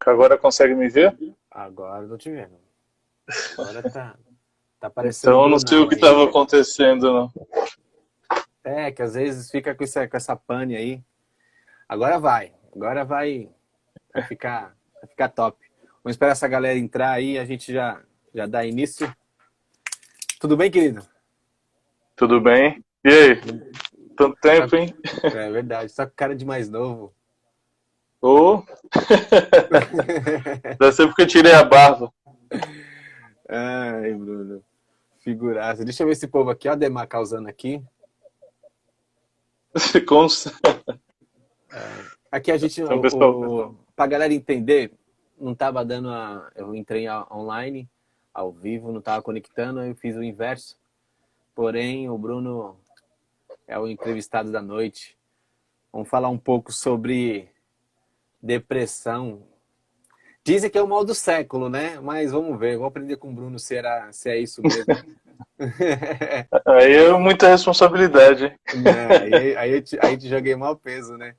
Agora consegue me ver? Agora eu tô te vendo. Agora tá parecendo o Então eu não sei o Brunão que aí. estava acontecendo, não. É, que às vezes fica com essa pane aí. Agora vai. Agora vai ficar top. Vamos esperar essa galera entrar aí, a gente já dá início. Tudo bem, querido? Tudo bem? E aí? Tanto Tá- tempo, hein? É verdade, só com cara de mais novo. Ô! Deve ser porque eu tirei a barba. Ai, Bruno. Figuraça. Deixa eu ver esse povo aqui. Ó, a Demar causando aqui. Com... Aqui a gente, Então, pessoal. pra galera entender, não tava dando eu entrei online, ao vivo, não tava conectando, eu fiz o inverso. Porém, o Bruno é o entrevistado da noite. Vamos falar um pouco sobre depressão. Dizem que é o mal do século, né? Mas vamos ver, vou aprender com o Bruno se é isso mesmo. Aí é muita responsabilidade, hein? Né? Aí te joguei mal peso, né?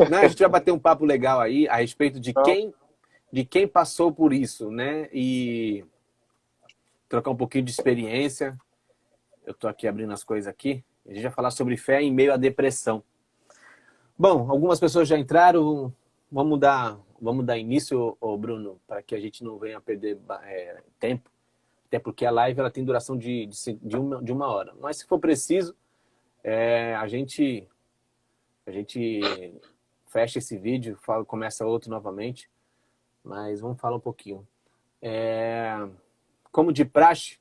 Não, a gente vai bater um papo legal aí a respeito Não. de quem passou por isso, né? E trocar um pouquinho de experiência. Eu tô aqui abrindo as coisas aqui. A gente vai falar sobre fé em meio à depressão. Bom, algumas pessoas já entraram. Vamos dar início, ô Bruno, para que a gente não venha perder tempo. Até porque a live ela tem duração de uma hora. Mas se for preciso, a gente fecha esse vídeo, começa outro novamente. Mas vamos falar um pouquinho. Como de praxe,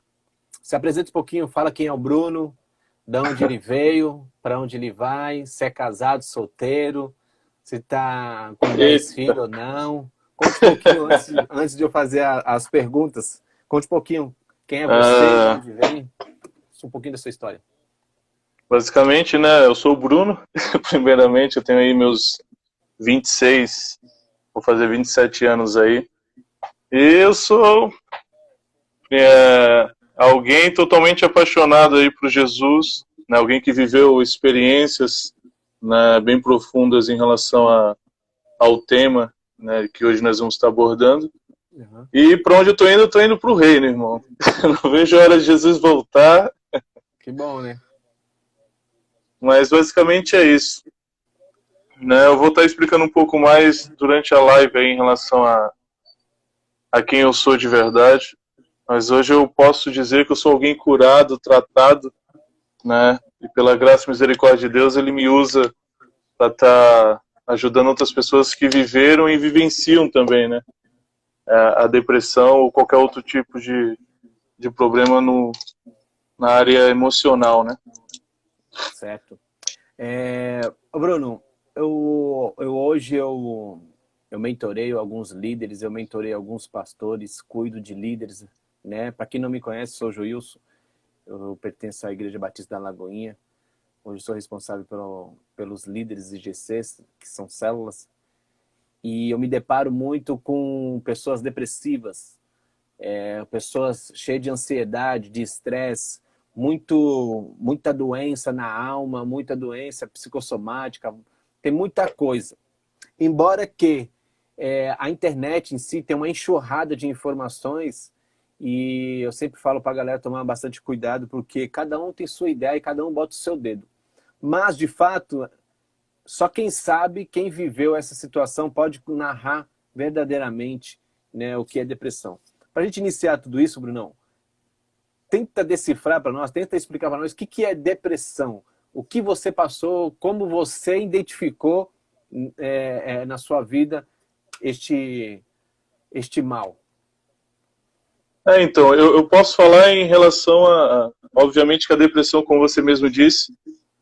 se apresenta um pouquinho, fala quem é o Bruno, de onde ele veio, para onde ele vai, se é casado, solteiro, se está com 10 Eita. filhos ou não. Conte um pouquinho antes de eu fazer as perguntas. Conte um pouquinho quem é você, de Ah, onde vem, um pouquinho da sua história. basicamente, né, eu sou o Bruno. Primeiramente, eu tenho aí meus 26, vou fazer 27 anos aí. E eu sou alguém totalmente apaixonado aí por Jesus, né, alguém que viveu experiências, né, bem profundas em relação ao tema, né, que hoje nós vamos estar abordando. Uhum. E para onde eu tô indo para o reino, irmão. Não vejo a hora de Jesus voltar, Que bom, né? mas basicamente é isso. Né, eu vou estar explicando um pouco mais durante a live aí em relação a quem eu sou de verdade. Mas hoje eu posso dizer que eu sou alguém curado, tratado, né? E pela graça e misericórdia de Deus, Ele me usa para estar ajudando outras pessoas que viveram e vivenciam também, né? A depressão ou qualquer outro tipo de problema na área emocional, né? Certo. Bruno, hoje eu mentoreio alguns líderes, eu mentorei alguns pastores, cuido de líderes, né? Para quem não me conhece, sou o Joilson, eu pertenço à Igreja Batista da Lagoinha. Hoje sou responsável pelos líderes IGCs, que são células, e eu me deparo muito com pessoas depressivas, pessoas cheias de ansiedade, de estresse, muita doença na alma, muita doença psicossomática, tem muita coisa. Embora que a internet em si tem uma enxurrada de informações, e eu sempre falo para a galera tomar bastante cuidado, porque cada um tem sua ideia e cada um bota o seu dedo. Mas, de fato, só quem sabe, quem viveu essa situação pode narrar verdadeiramente, né, o que é depressão. Para a gente iniciar tudo isso, Brunão, tenta decifrar para nós, tenta explicar para nós o que é depressão, o que você passou, como você identificou na sua vida este mal. Então, eu posso falar em relação obviamente que a depressão, como você mesmo disse,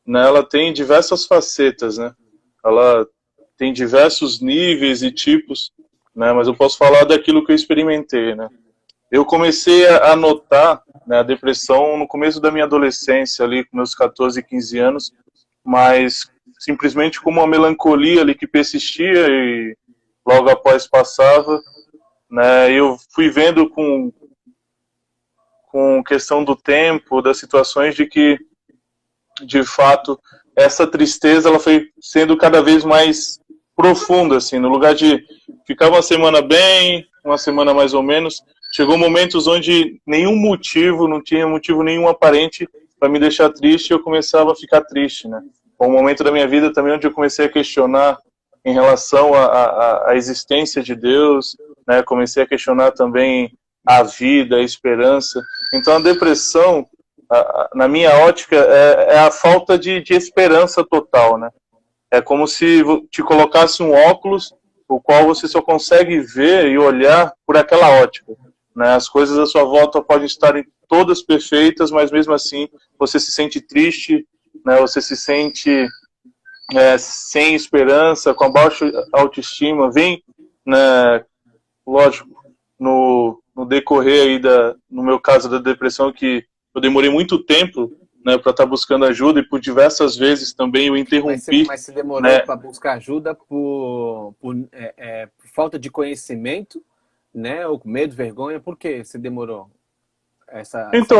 né, ela tem diversas facetas, né? Ela tem diversos níveis e tipos, né? Mas eu posso falar daquilo que eu experimentei, né? Eu comecei a notar, né, a depressão no começo da minha adolescência, ali com meus 14, 15 anos, mas simplesmente como uma melancolia ali que persistia e logo após passava, né? Eu fui vendo com questão do tempo, das situações, de que, de fato, essa tristeza ela foi sendo cada vez mais profundo, assim, no lugar de ficar uma semana bem, uma semana mais ou menos, chegou momentos onde nenhum motivo, não tinha motivo nenhum aparente para me deixar triste, e eu começava a ficar triste, né? Foi um momento da minha vida também onde eu comecei a questionar em relação à existência de Deus, né? Comecei a questionar também a vida, a esperança. Então a depressão, na minha ótica, é a falta de esperança total, né? É como se te colocasse um óculos, o qual você só consegue ver e olhar por aquela ótica, né? As coisas à sua volta podem estar todas perfeitas, mas mesmo assim você se sente triste, né? Você se sente sem esperança, com a baixa autoestima. Vem, né, lógico, no decorrer aí no meu caso da depressão, que eu demorei muito tempo, né, para estar buscando ajuda, e por diversas vezes também eu interrompi. Mas você demorou, né, para buscar ajuda por falta de conhecimento, né? Ou medo, vergonha? Por que você demorou? Então,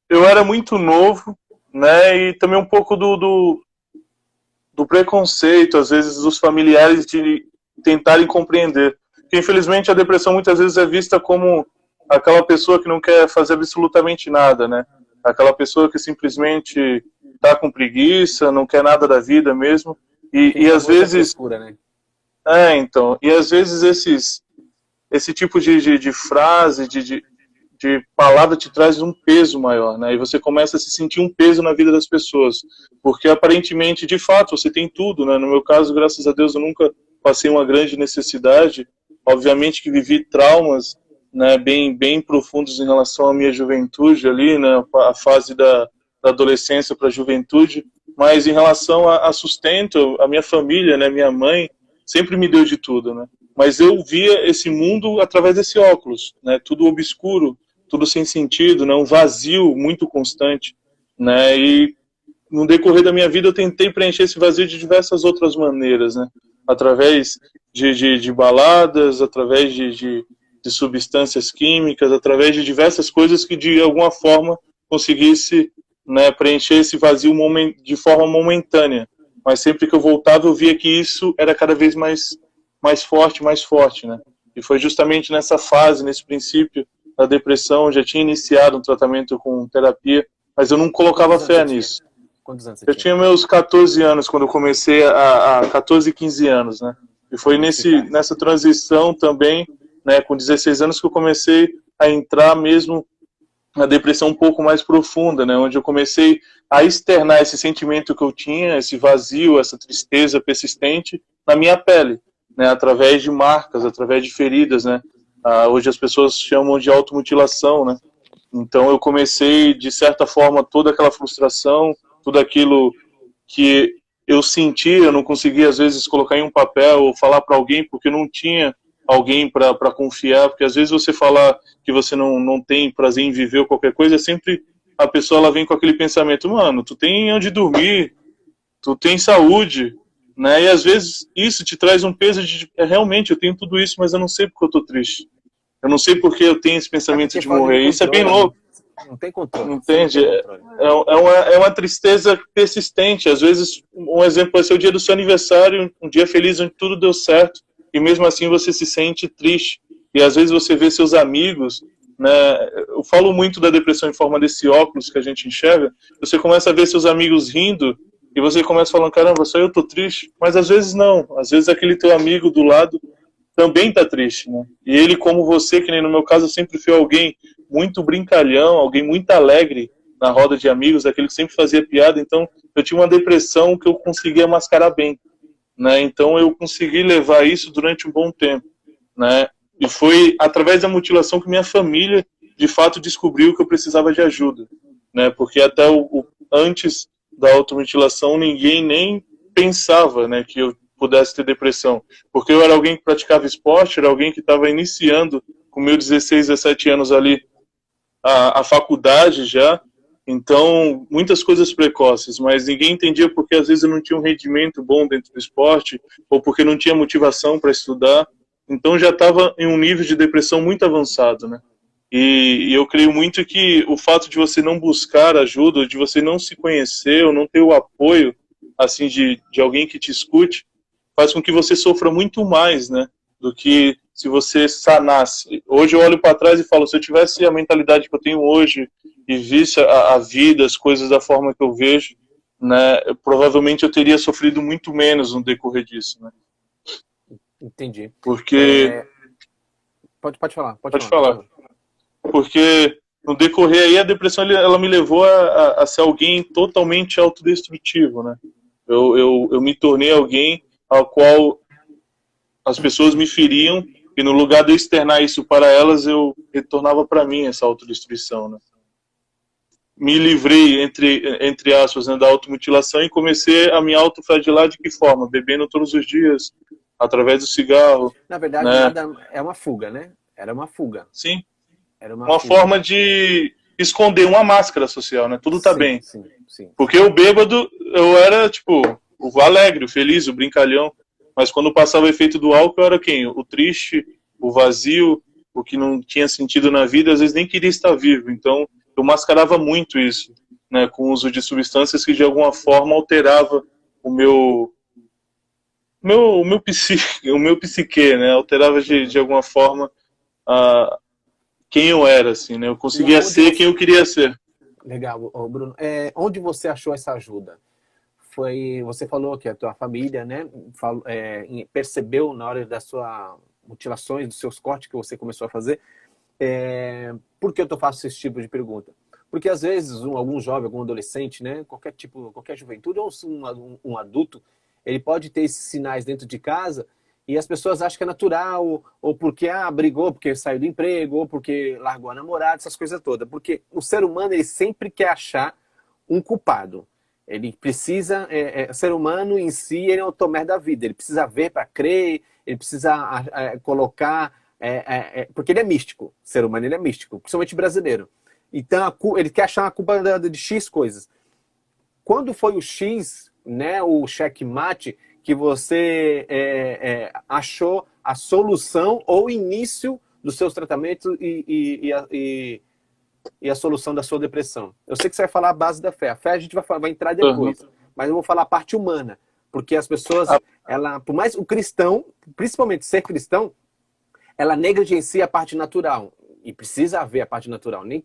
eu era muito novo, né, e também um pouco do preconceito, às vezes, dos familiares de tentarem compreender. Porque, infelizmente, a depressão muitas vezes é vista como aquela pessoa que não quer fazer absolutamente nada, né? Aquela pessoa que simplesmente está com preguiça, não quer nada da vida mesmo. E às vezes... Frescura, né? Então, e às vezes esse tipo de frase, de palavra te traz um peso maior, né? E você começa a se sentir um peso na vida das pessoas, porque aparentemente, de fato, você tem tudo, né? No meu caso, graças a Deus, eu nunca passei uma grande necessidade. Obviamente que vivi traumas, né, bem profundos em relação à minha juventude ali, né? A fase da adolescência para a juventude, mas em relação a sustento, a minha família, né? Minha mãe sempre me deu de tudo, né? Mas eu via esse mundo através desse óculos, né? Tudo obscuro, tudo sem sentido, né? Um vazio muito constante, né? E no decorrer da minha vida eu tentei preencher esse vazio de diversas outras maneiras, né? Através de baladas, através de substâncias químicas, através de diversas coisas que de alguma forma conseguisse, né, preencher esse vazio de forma momentânea. Mas sempre que eu voltava eu via que isso era cada vez mais forte, né? E foi justamente nessa fase, nesse princípio da depressão, eu já tinha iniciado um tratamento com terapia, mas eu não colocava fé nisso. Quantos anos você tinha? Eu tinha meus 14 anos quando eu comecei, 14, 15 anos, né? E foi nessa transição também, né, com 16 anos, que eu comecei a entrar mesmo na depressão um pouco mais profunda, né? Onde eu comecei a externar esse sentimento que eu tinha, esse vazio, essa tristeza persistente na minha pele, né? Através de marcas, através de feridas, né? Hoje as pessoas chamam de automutilação, né? Então eu comecei, de certa forma, toda aquela frustração, tudo aquilo que eu sentia, eu não conseguia às vezes colocar em um papel ou falar para alguém, porque não tinha alguém para confiar, porque às vezes você falar que você não tem prazer em viver ou qualquer coisa, sempre a pessoa ela vem com aquele pensamento, mano, tu tem onde dormir, tu tem saúde, né? E às vezes isso te traz um peso de, realmente, eu tenho tudo isso, mas eu não sei porque eu tô triste. Eu não sei porque eu tenho esse pensamento de morrer. Isso é bem louco. Não tem controle. Entende? É uma tristeza persistente. Às vezes, um exemplo vai ser o dia do seu aniversário, um dia feliz onde tudo deu certo, e mesmo assim você se sente triste. E às vezes você vê seus amigos, né? Eu falo muito da depressão em forma desse óculos que a gente enxerga. Você começa a ver seus amigos rindo, e você começa falando, caramba, só eu tô triste. Mas às vezes não. Às vezes aquele teu amigo do lado também tá triste, né? E ele, como você, que nem no meu caso, sempre foi alguém muito brincalhão, alguém muito alegre na roda de amigos, aquele que sempre fazia piada. Então eu tinha uma depressão que eu conseguia mascarar bem, né? Então eu consegui levar isso durante um bom tempo, né? E foi através da mutilação que minha família de fato descobriu que eu precisava de ajuda, né? Porque até antes da automutilação ninguém nem pensava, né, que eu pudesse ter depressão, porque eu era alguém que praticava esporte, era alguém que estava iniciando com meus 16, 17 anos ali a faculdade já, então muitas coisas precoces, mas ninguém entendia porque às vezes eu não tinha um rendimento bom dentro do esporte, ou porque não tinha motivação para estudar, então já estava em um nível de depressão muito avançado, né? E eu creio muito que o fato de você não buscar ajuda, de você não se conhecer, ou não ter o apoio assim de alguém que te escute, faz com que você sofra muito mais, né, do que se você sanasse. Hoje eu olho para trás e falo, se eu tivesse a mentalidade que eu tenho hoje e visse a vida, as coisas da forma que eu vejo, né, provavelmente eu teria sofrido muito menos no decorrer disso, né? Entendi. Porque... Pode falar. Pode falar. Porque no decorrer aí a depressão ela me levou a ser alguém totalmente autodestrutivo, né? Eu me tornei alguém ao qual as pessoas me feriam e no lugar de eu externar isso para elas, eu retornava para mim essa autodestruição, né? Me livrei, entre aspas, né, da automutilação e comecei a me autoflagelar de que forma? Bebendo todos os dias, através do cigarro. Na verdade, né? é uma fuga, né? Era uma fuga. Sim. Era uma fuga. forma de esconder uma máscara social, né? Tudo tá bem. Sim. Porque o bêbado, eu era, tipo, o alegre, o feliz, o brincalhão. Mas quando passava o efeito do álcool, eu era quem? O triste, o vazio, o que não tinha sentido na vida, às vezes nem queria estar vivo. Então, eu mascarava muito isso, né? Com o uso de substâncias que, de alguma forma, alterava o meu psique, né? Alterava, de alguma forma, quem eu era, assim, né? Eu conseguia ser quem eu queria ser. Legal, Bruno. Onde você achou essa ajuda? Você falou que a tua família, né, percebeu na hora das suas mutilações, dos seus cortes que você começou a fazer. Por que eu faço esse tipo de pergunta? Porque às vezes algum jovem, algum adolescente, né, qualquer juventude ou um adulto, ele pode ter esses sinais dentro de casa e as pessoas acham que é natural, ou porque brigou, porque saiu do emprego, ou porque largou a namorada, essas coisas todas. Porque o ser humano, ele sempre quer achar um culpado. Ele precisa, o ser humano em si, ele é o Tomé da vida. Ele precisa ver para crer, ele precisa colocar, porque ele é místico. O ser humano, ele é místico, principalmente brasileiro. Então, ele quer achar a culpa de X coisas. Quando foi o X, né, o checkmate, que você achou a solução ou o início dos seus tratamentos e a solução da sua depressão? Eu sei que você vai falar a base da fé. A fé a gente vai entrar depois. Mas eu vou falar a parte humana. Porque as pessoas, por mais o cristão, principalmente ser cristão, ela negligencia a parte natural. E precisa haver a parte natural. Nem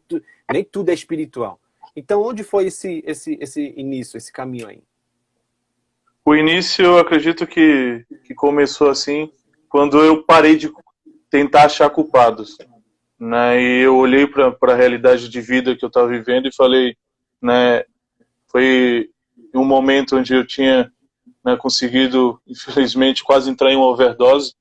tudo é espiritual. Então, onde foi esse início, esse caminho aí? O início, eu acredito que começou assim, quando eu parei de tentar achar culpados. Né, e eu olhei para a realidade de vida que eu estava vivendo e falei, né, foi um momento onde eu tinha, né, conseguido, infelizmente, quase entrar em uma overdose,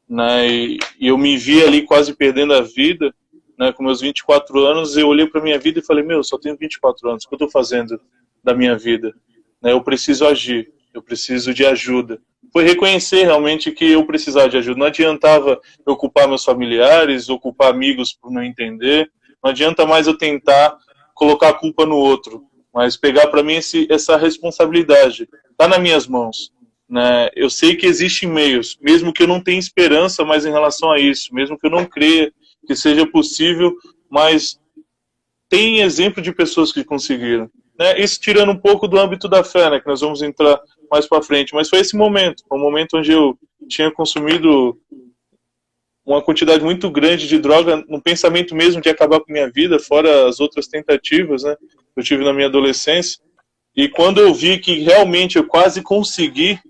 né, e eu me vi ali quase perdendo a vida, né, com meus 24 anos, eu olhei para minha vida e falei, eu só tenho 24 anos, o que eu estou fazendo da minha vida? Né, eu preciso agir, eu preciso de ajuda. Foi reconhecer realmente que eu precisava de ajuda. Não adiantava eu culpar meus familiares, ou culpar amigos por não entender. Não adianta mais eu tentar colocar a culpa no outro, mas pegar para mim essa responsabilidade. Está nas minhas mãos. Né? Eu sei que existem meios, mesmo que eu não tenha esperança mais em relação a isso, mesmo que eu não creia que seja possível, mas tem exemplo de pessoas que conseguiram. Né? Isso tirando um pouco do âmbito da fé, né, que nós vamos entrar mais para frente, mas foi esse momento, um momento onde eu tinha consumido uma quantidade muito grande de droga, no pensamento mesmo de acabar com minha vida, fora as outras tentativas, né, que eu tive na minha adolescência, e quando eu vi que realmente eu quase consegui,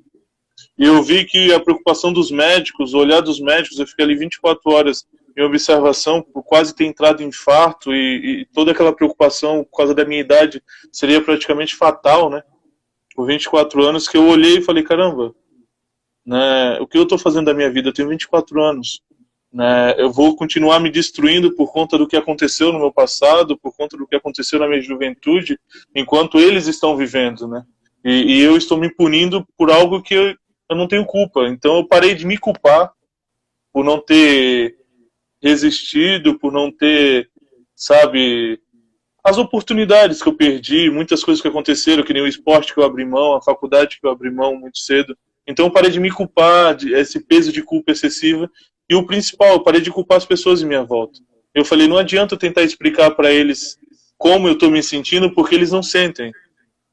e eu vi que a preocupação dos médicos, o olhar dos médicos, eu fiquei ali 24 horas em observação, por quase ter entrado em infarto, e toda aquela preocupação por causa da minha idade seria praticamente fatal, né? Por 24 anos, que eu olhei e falei, caramba, né, o que eu estou fazendo da minha vida? Eu tenho 24 anos. Né, eu vou continuar me destruindo por conta do que aconteceu no meu passado, por conta do que aconteceu na minha juventude, enquanto eles estão vivendo. Né? E eu estou me punindo por algo que eu não tenho culpa. Então eu parei de me culpar por não ter resistido, por não ter, sabe, as oportunidades que eu perdi, muitas coisas que aconteceram, que nem o esporte que eu abri mão, a faculdade que eu abri mão muito cedo. Então eu parei de me culpar, esse peso de culpa excessiva. E o principal, eu parei de culpar as pessoas em minha volta. Eu falei, não adianta eu tentar explicar para eles como eu estou me sentindo, porque eles não sentem.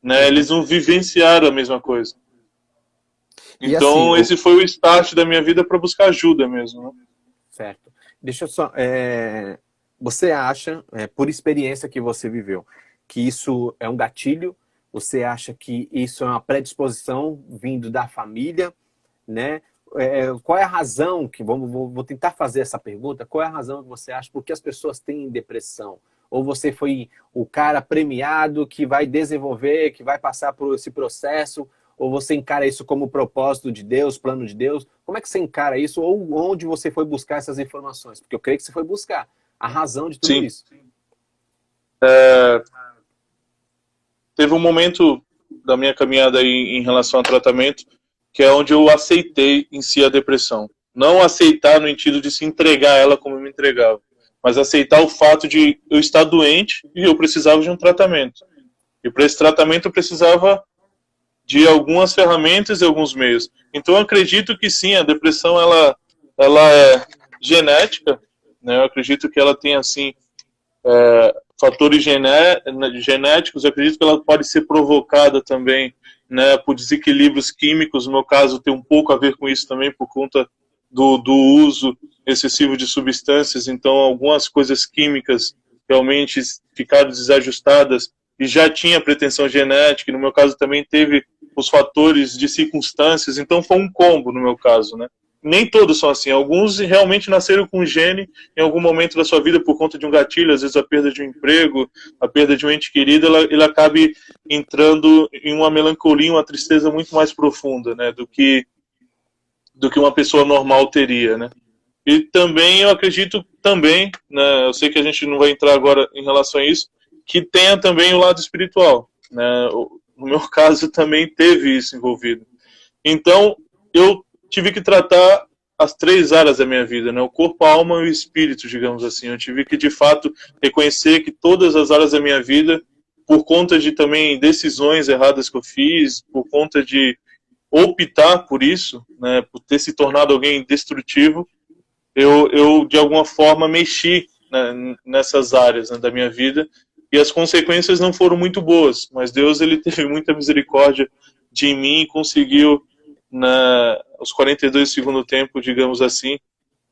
Né? Eles não vivenciaram a mesma coisa. E Então, assim, esse foi o start da minha vida para buscar ajuda mesmo, né? certo. Deixa eu só... você acha, por experiência que você viveu, que isso é um gatilho? Você acha que isso é uma predisposição vindo da família, né? Qual é a razão que... Vou tentar fazer essa pergunta. Qual é a razão que você acha por que as pessoas têm depressão? Ou você foi o cara premiado que vai desenvolver, que vai passar por esse processo? Ou você encara isso como propósito de Deus, plano de Deus? Como é que você encara isso? Ou onde você foi buscar essas informações? Porque eu creio que você foi buscar a razão de tudo Sim. isso. Teve um momento da minha caminhada aí em relação ao tratamento que é onde eu aceitei em si a depressão. Não aceitar no sentido de se entregar a ela como eu me entregava, mas aceitar o fato de eu estar doente e eu precisava de um tratamento. E para esse tratamento eu precisava de algumas ferramentas e alguns meios. Então eu acredito que sim, a depressão ela é genética, né? Eu acredito que ela tem assim fatores genéticos. Eu acredito que ela pode ser provocada também, né, por desequilíbrios químicos. No meu caso tem um pouco a ver com isso também, por conta do uso excessivo de substâncias. Então algumas coisas químicas realmente ficaram desajustadas e já tinha pretensão genética. No meu caso também teve os fatores de circunstâncias, então foi um combo no meu caso, né? Nem todos são assim, alguns realmente nasceram com gene em algum momento da sua vida por conta de um gatilho, às vezes a perda de um emprego, a perda de um ente querido, ele acabe entrando em uma melancolia, uma tristeza muito mais profunda, né, do que uma pessoa normal teria, né? E também eu acredito também, né, eu sei que a gente não vai entrar agora em relação a isso, que tenha também o lado espiritual, né? No meu caso também teve isso envolvido. Então eu tive que tratar as três áreas da minha vida, né? O corpo, a alma e o espírito, digamos assim. Eu tive que de fato reconhecer que todas as áreas da minha vida, por conta de também decisões erradas que eu fiz, por conta de optar por isso, né, por ter se tornado alguém destrutivo, eu de alguma forma mexi, né, nessas áreas, né, da minha vida, e as consequências não foram muito boas, mas Deus ele teve muita misericórdia de mim e conseguiu, aos 42 do segundo tempo, digamos assim,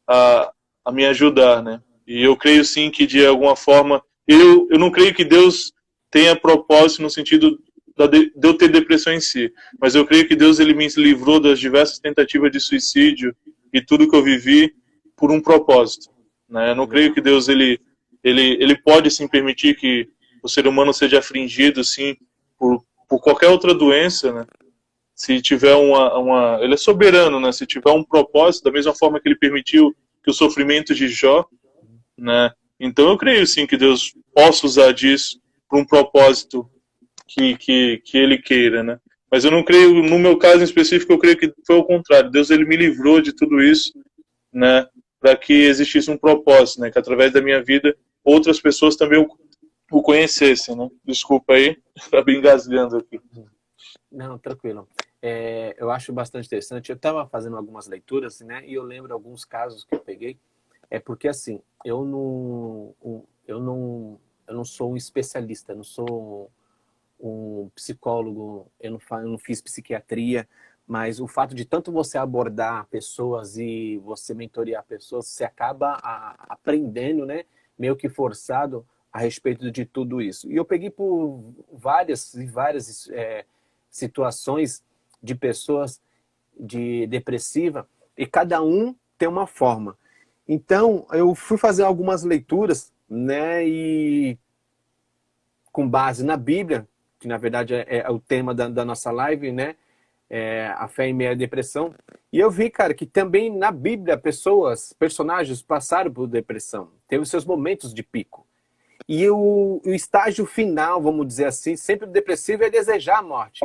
a me ajudar, né? E eu creio sim que de alguma forma, eu não creio que Deus tenha propósito no sentido de eu ter depressão em si, mas eu creio que Deus ele me livrou das diversas tentativas de suicídio e tudo que eu vivi por um propósito, né? Eu não creio que Deus ele pode sim permitir que o ser humano seja afligido sim por qualquer outra doença, né? Se tiver ele é soberano, né? Se tiver um propósito, da mesma forma que ele permitiu que o sofrimento de Jó, né? Então eu creio sim que Deus possa usar disso para um propósito que ele queira, né? Mas eu não creio, no meu caso em específico, eu creio que foi o contrário. Deus ele me livrou de tudo isso, né? Para que existisse um propósito, né? Que através da minha vida outras pessoas também o conhecessem, né? Desculpa aí, acabei engasgando aqui. Não, tranquilo. Eu acho bastante interessante. Eu estava fazendo algumas leituras, né? E eu lembro alguns casos que eu peguei. É porque assim, eu não sou um especialista, não sou um psicólogo, eu não fiz psiquiatria, mas o fato de tanto você abordar pessoas e você mentorear pessoas, você acaba aprendendo, né? Meio que forçado a respeito de tudo isso. E eu peguei por várias situações de pessoas de depressiva e cada um tem uma forma. Então, eu fui fazer algumas leituras, né, e com base na Bíblia, que na verdade é o tema da nossa live, né, a fé em meio à depressão, e eu vi, cara, que também na Bíblia personagens passaram por depressão, teve seus momentos de pico. E o estágio final, vamos dizer assim, sempre o depressivo é desejar a morte.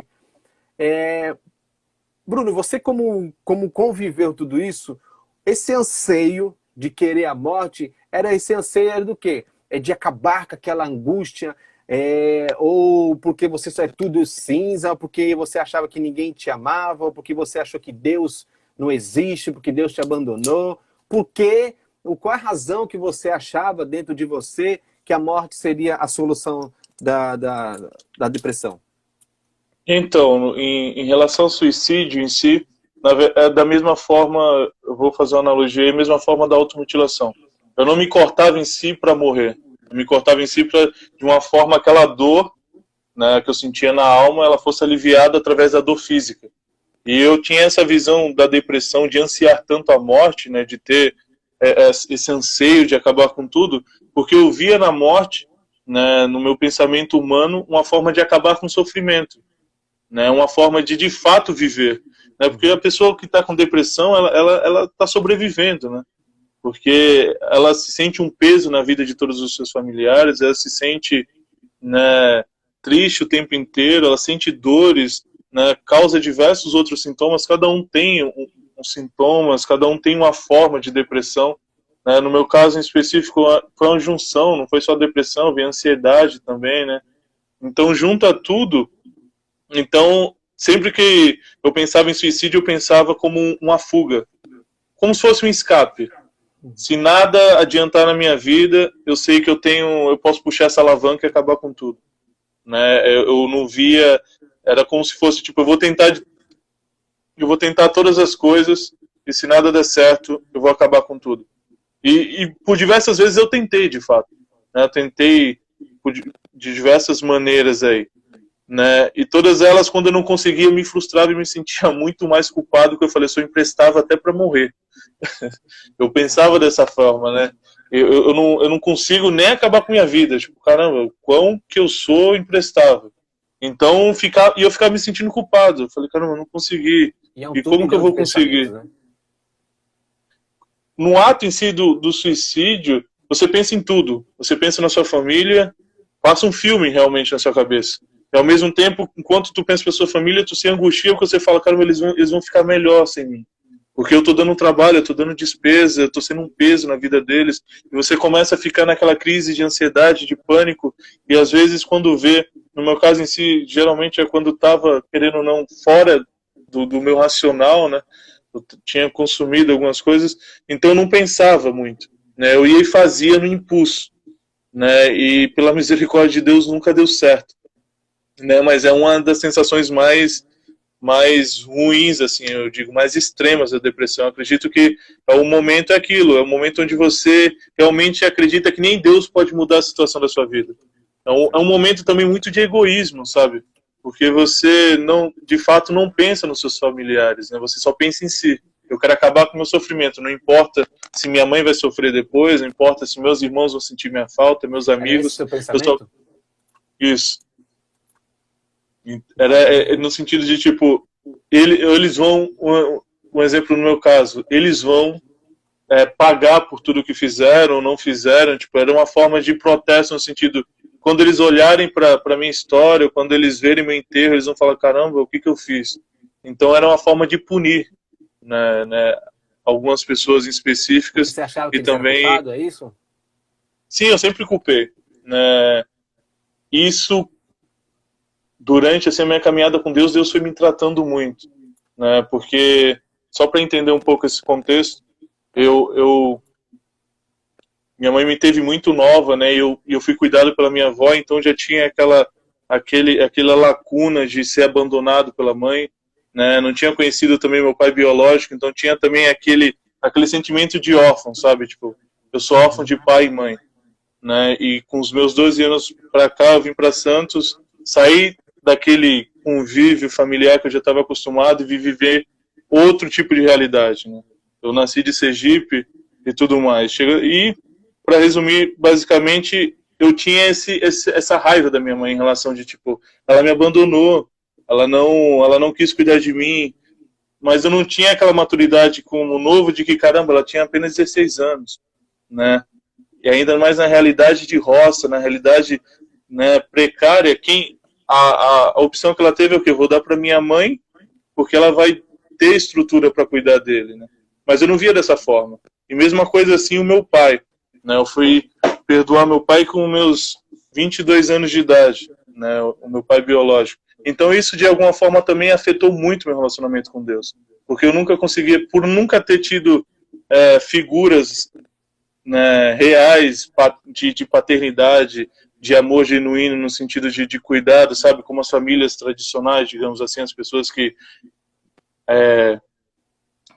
Bruno, você como conviveu tudo isso, esse anseio de querer a morte, esse anseio era do quê? É de acabar com aquela angústia, ou porque você só é tudo cinza, ou porque você achava que ninguém te amava, ou porque você achou que Deus não existe, porque Deus te abandonou, qual é a razão que você achava dentro de você que a morte seria a solução da depressão? Então, em relação ao suicídio em si, da mesma forma, eu vou fazer uma analogia, da mesma forma da automutilação. Eu não me cortava em si para morrer. Eu me cortava em si de uma forma aquela dor, né, que eu sentia na alma, ela fosse aliviada através da dor física. E eu tinha essa visão da depressão, de ansiar tanto a morte, né, de ter esse anseio de acabar com tudo, porque eu via na morte, né, no meu pensamento humano, uma forma de acabar com o sofrimento, né, uma forma de fato viver, né, porque a pessoa que está com depressão, ela está sobrevivendo, né, porque ela se sente um peso na vida de todos os seus familiares, ela se sente, né, triste o tempo inteiro, ela sente dores, né, causa diversos outros sintomas, cada um tem uns sintomas, cada um tem uma forma de depressão, né, no meu caso em específico foi uma junção, não foi só depressão, veio ansiedade também, né, então junto a tudo, então sempre que eu pensava em suicídio eu pensava como uma fuga, como se fosse um escape. Se nada adiantar na minha vida, eu sei que eu posso puxar essa alavanca e acabar com tudo, né? Eu não via, era como se fosse tipo, eu vou tentar todas as coisas e se nada der certo, eu vou acabar com tudo. E por diversas vezes eu tentei, de fato, né? Eu tentei de diversas maneiras aí, né? E todas elas, quando eu não conseguia, eu me frustrava e me sentia muito mais culpado, que eu falei, eu emprestava até para morrer. Eu pensava dessa forma, né? Eu não consigo nem acabar com minha vida. Tipo, caramba, o quão que eu sou imprestável. Então, eu ficava me sentindo culpado. Eu falei, caramba, eu não consegui. E como que eu vou conseguir? Né? No ato em si do suicídio, você pensa em tudo. Você pensa na sua família, passa um filme realmente na sua cabeça. E ao mesmo tempo, enquanto tu pensa na sua família, tu se angustia porque você fala, caramba, eles vão ficar melhor sem mim. Porque eu tô dando trabalho, eu tô dando despesa, eu tô sendo um peso na vida deles. E você começa a ficar naquela crise de ansiedade, de pânico. E às vezes quando vê, no meu caso em si, geralmente é quando tava, querendo ou não, fora do meu racional, né? Eu tinha consumido algumas coisas, então eu não pensava muito, né? Eu ia e fazia no impulso, né? E pela misericórdia de Deus nunca deu certo, né? Mas é uma das sensações mais ruins, assim, eu digo, mais extremas da depressão. Eu acredito que o momento é aquilo, é o momento onde você realmente acredita que nem Deus pode mudar a situação da sua vida. É um momento também muito de egoísmo, sabe? Porque você, de fato, não pensa nos seus familiares, né? Você só pensa em si. Eu quero acabar com o meu sofrimento, não importa se minha mãe vai sofrer depois, não importa se meus irmãos vão sentir minha falta, meus amigos. Esse seu pensamento? Isso. Era no sentido de, tipo, eles vão, um exemplo no meu caso, eles vão pagar por tudo que fizeram ou não fizeram, tipo, era uma forma de protesto no sentido, quando eles olharem para minha história, quando eles verem meu enterro, eles vão falar, caramba, o que eu fiz? Então era uma forma de punir, né, algumas pessoas específicas. Você achava que e eles também eram culpados, é isso? Sim, eu sempre culpei, né? Isso durante assim, a minha caminhada com Deus, Deus foi me tratando muito, né? Porque, só para entender um pouco esse contexto, minha mãe me teve muito nova, né? E eu fui cuidado pela minha avó, então já tinha aquela lacuna de ser abandonado pela mãe, né? Não tinha conhecido também meu pai biológico, então tinha também aquele sentimento de órfão, sabe? Tipo, eu sou órfão de pai e mãe, né? E com os meus 12 anos para cá, eu vim para Santos, saí daquele convívio familiar que eu já estava acostumado e viver outro tipo de realidade, né? Eu nasci de Sergipe e tudo mais. E, para resumir, basicamente, eu tinha essa raiva da minha mãe em relação de, tipo, ela me abandonou, ela não quis cuidar de mim, mas eu não tinha aquela maturidade como novo de que, caramba, ela tinha apenas 16 anos, né? E ainda mais na realidade de roça, na realidade, né, precária, a opção que ela teve é o que? Eu vou dar para minha mãe, porque ela vai ter estrutura para cuidar dele, né? Mas eu não via dessa forma. E mesma coisa assim o meu pai, né? Eu fui perdoar meu pai com meus 22 anos de idade, né? O meu pai biológico. Então isso de alguma forma também afetou muito meu relacionamento com Deus, porque eu nunca conseguia, por nunca ter tido figuras, né, reais de paternidade, de amor genuíno no sentido de cuidado, sabe? Como as famílias tradicionais, digamos assim, as pessoas que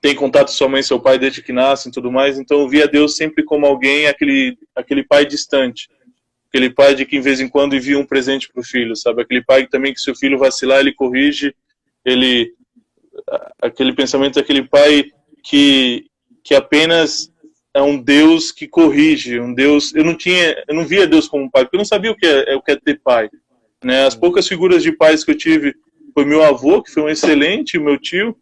tem contato com sua mãe e seu pai desde que nascem e tudo mais, então eu via Deus sempre como alguém, aquele pai distante, aquele pai de que em vez em quando envia um presente para o filho, sabe? Aquele pai também que se o filho vacilar, ele corrige, aquele pensamento daquele pai que apenas é um Deus que corrige, um Deus. Eu não via Deus como um pai, porque eu não sabia o que é ter pai, né? As poucas figuras de pais que eu tive foi meu avô, que foi um excelente, meu tio,